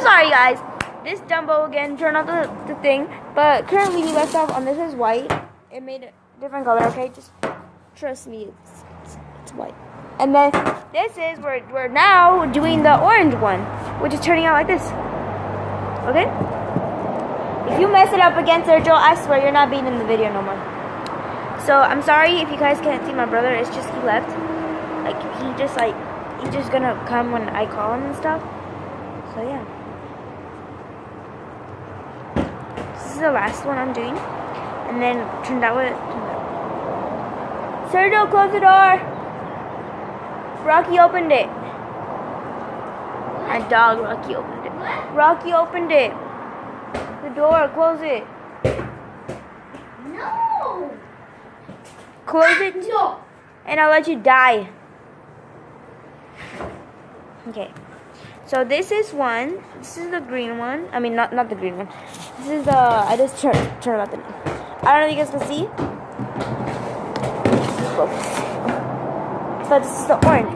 sorry, guys. This Dumbo again turned off the thing, but currently we left off on this is white. It made a different color, okay? Just trust me, it's white. And then this is we're now doing the orange one, which is turning out like this. Okay? If you mess it up again, Sergio, I swear you're not being in the video no more. So I'm sorry if you guys can't see my brother. It's just he left. He's just gonna come when I call him and stuff. So yeah. This is the last one I'm doing. And then turned out what it turned out. Sergio, close the door. Rocky opened it. My dog, Rocky opened it. Rocky opened it. The door, close it. No. Close it. No. And I'll let you die. Okay. So this is one. This is the green one. I mean, not the green one. This is the. I just turned out the name. I don't know if you guys can see. Focus. But this is the orange.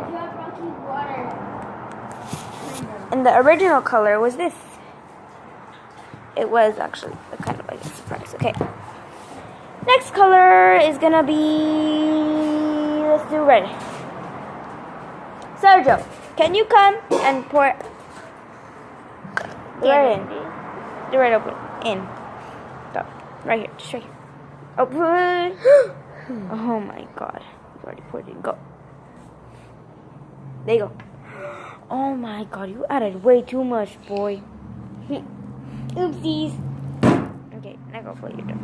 And the original color was this. It was actually kind of like a surprise. Okay. Next color is gonna be. Let's do red. Sergio, can you come and pour the red in? The red open in. Go. Right here. Just right here. Open. Oh my god. You already poured it in. Go. There you go. Oh my god, you added way too much, boy. Oopsies. Okay, now go for your turn.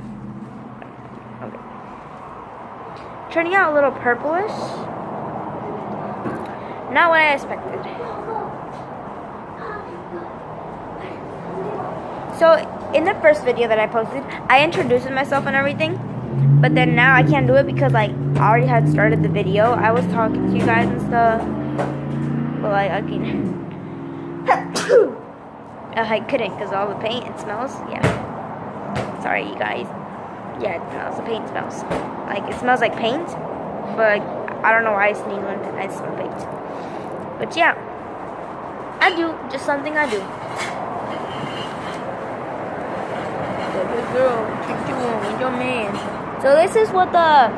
Okay. Turning out a little purplish. Not what I expected. So, in the first video that I posted, I introduced myself and everything. But then now I can't do it because, like, I already had started the video. I was talking to you guys and stuff. But, like, I couldn't because all the paint, it smells. Yeah. Sorry, you guys. Yeah, it smells. The paint smells. Like, it smells like paint. But I don't know why I sneeze when I smell paint. But yeah. I do. Just something I do. Good girl. What you doing with your man? So this is what the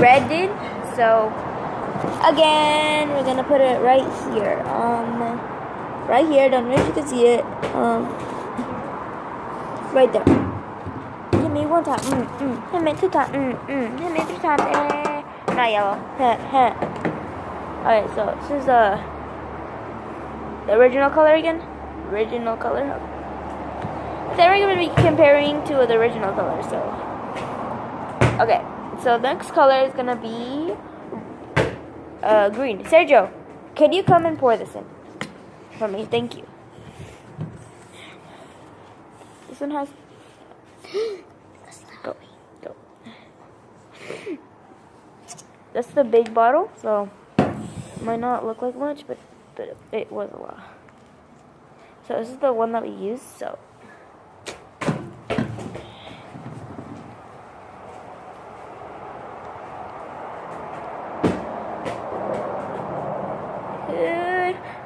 red did. So, again, we're going to put it right here. Right here. Don't know if you can see it. Right there. Hit me one time. Hit me two times. Hit me three times. Not yellow. Alright, so this is the original color again. Original color. Then we're going to be comparing to the original color. So, okay. So the next color is going to be green. Sergio, can you come and pour this in for me? Thank you. This one has. Go. That's the big bottle, so it might not look like much, but it was a lot. So this is the one that we used. So.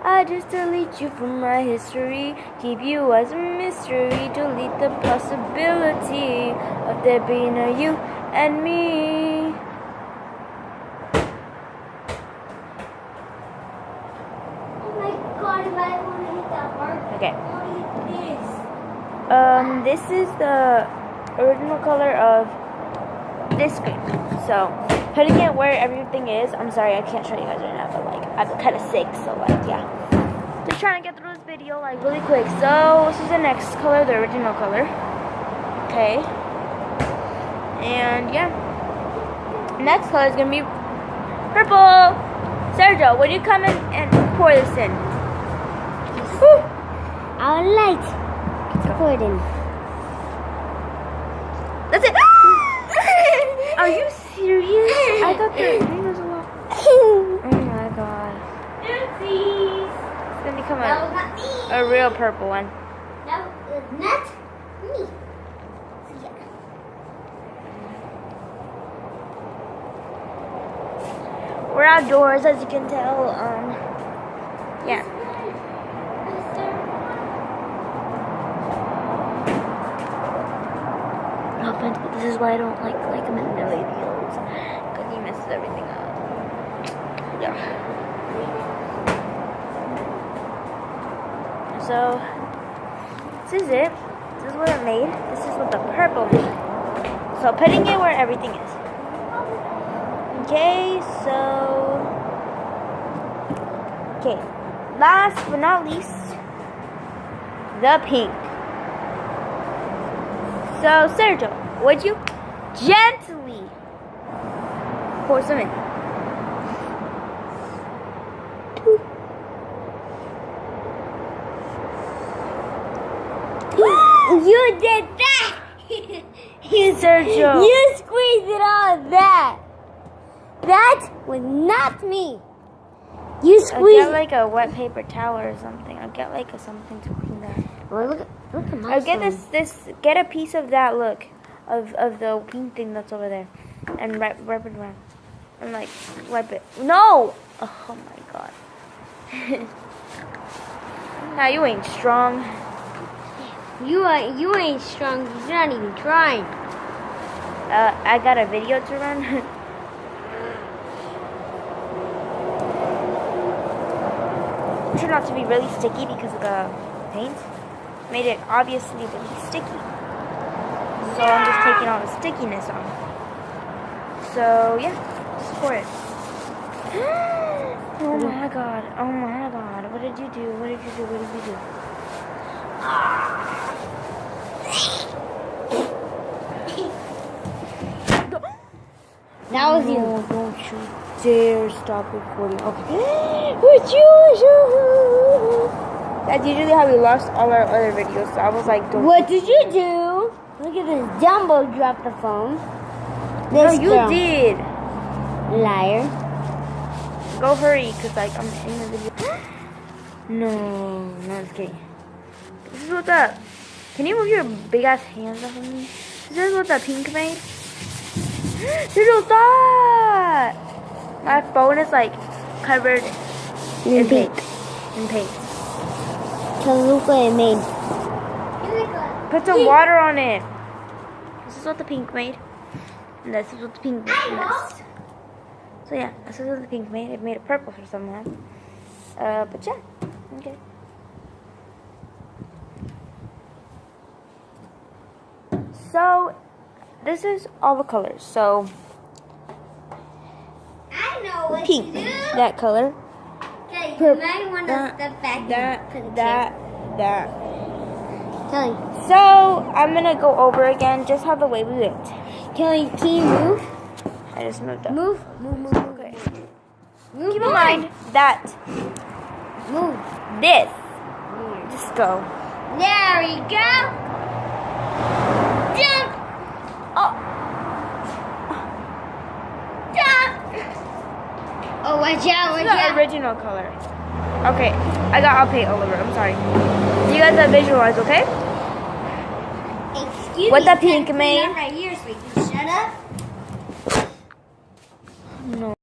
I just delete you from my history, keep you as a mystery, delete the possibility of there being a you and me. Oh my god, if I want to hit that mark, Okay. I want to hit this. This is the original color of this screen. So, putting it where everything is. I'm sorry, I can't show you guys right now, but like, I'm kind of sick, so like, yeah. Just trying to get through this video like really quick. So, this is the next color, the original color. Okay. And yeah. Next color is gonna be purple. Sergio, would you come in and pour this in? Woo! I would like to pour it in. That's it. Are you serious? I thought the green was a lot. Oh my god. Oopsies. It's gonna become That was not me. a real purple one. That was not me. So yeah. We're outdoors, as you can tell. Yeah. This is why I don't like him in the videos. Because he messes everything up. Yeah. So, this is it. This is what it made. This is what the purple made. So, putting it where everything is. Okay, so... Okay. Last but not least, the pink. So, Sergio, would you gently pour some in? You did that! Sergio. You squeezed it all of that. That was not me. You I'll squeezed. get like a wet paper towel or something. I'll get like something to clean that. Well, look at my. I'll get get a piece of that look of the pink thing that's over there, and wrap it around, and like wipe it. No! Oh my god. Now you ain't strong. You ain't strong. You're not even trying. I got a video to run. Turned out to be really sticky because of the paint. Made it obviously really sticky. So I'm just taking all the stickiness off. So yeah, just pour it. Oh my god. Oh my god. What did you do? What did you do? What did you do? That was you. No, don't you dare stop recording. Okay. That's usually how we lost all our other videos. So I was like, don't. What did you do? Look at this. Dumbo dropped the phone. No, This you girl. did. Liar. Go hurry, cause like I'm in the video. No, I'm just kidding. This is what the. Can you move your big ass hands off of me? This is what the pink made. There's that. My phone is like covered in paint. In paint. So look what it made. Put some water on it. This is what the pink made. And this is what the pink made. And this. So yeah, this is what the pink made. It made it purple for somehow. But yeah, okay. So, this is all the colors. So, I know what pink, to do. that color. Okay, Purple. you might want to step back. That. Kelly, So, I'm gonna go over again just how the way we went. Kelly, can you move? I just moved up. Move. Okay. Move. Keep in mind that Move. this. Just go. There we go. Jump. Oh. Jump. Oh, watch out, This is watch the out. original color. Okay, I'll paint all over. I'm sorry. You guys have visualize, okay? Excuse What me, the you pink can't made? clean up right here, so you can shut up. No.